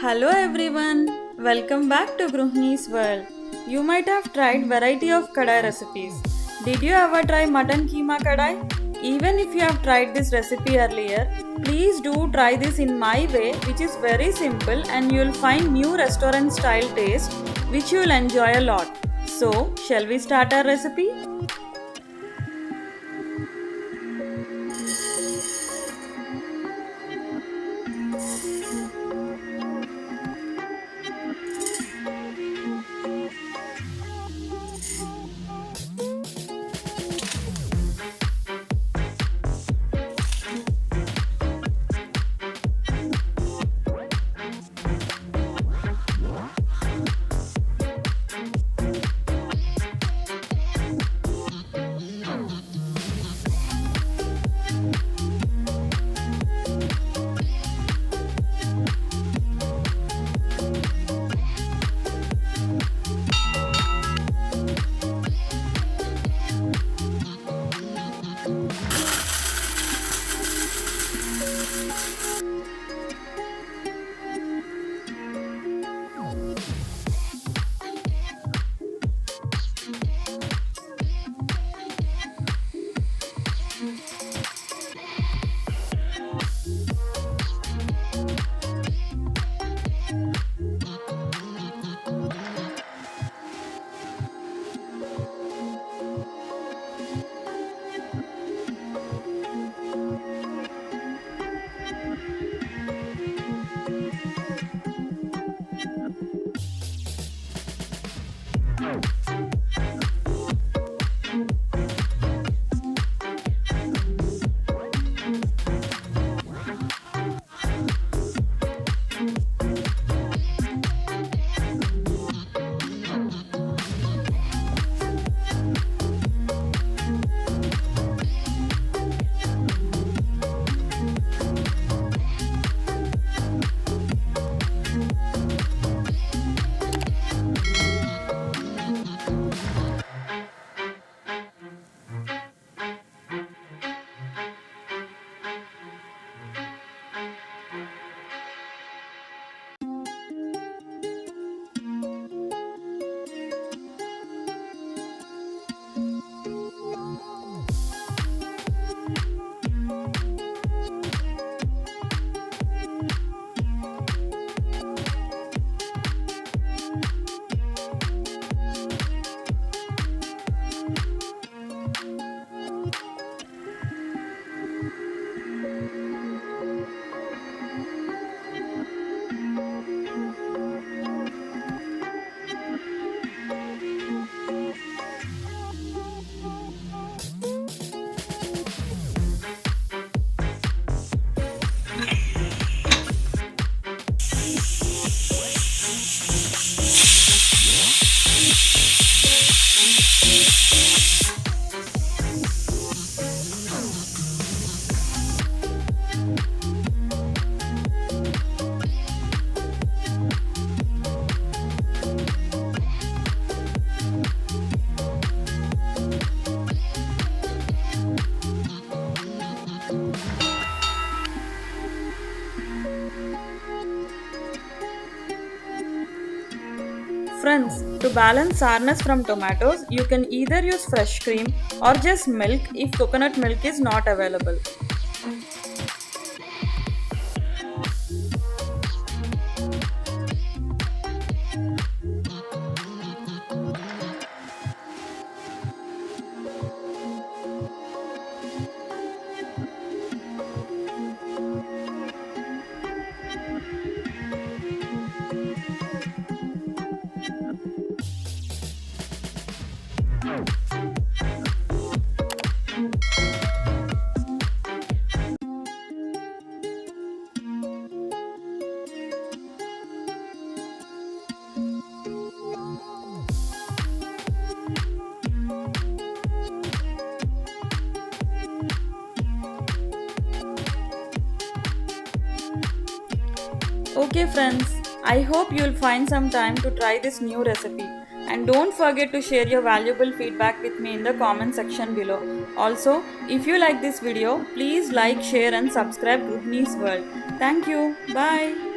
Hello everyone, welcome back to Gruhini's world. You might have tried variety of kadai recipes. Did you ever try Mutton Keema Kadai? Even if you have tried this recipe earlier, please do try this in my way, which is very simple, and you will find new restaurant style taste which you will enjoy a lot. So, shall we start our recipe? Friends, to balance sourness from tomatoes, you can either use fresh cream or just milk if coconut milk is not available. Okay friends, I hope you'll find some time to try this new recipe, and don't forget to share your valuable feedback with me in the comment section below. Also, if you like this video, please like, share and subscribe Gruhini's World. Thank you. Bye.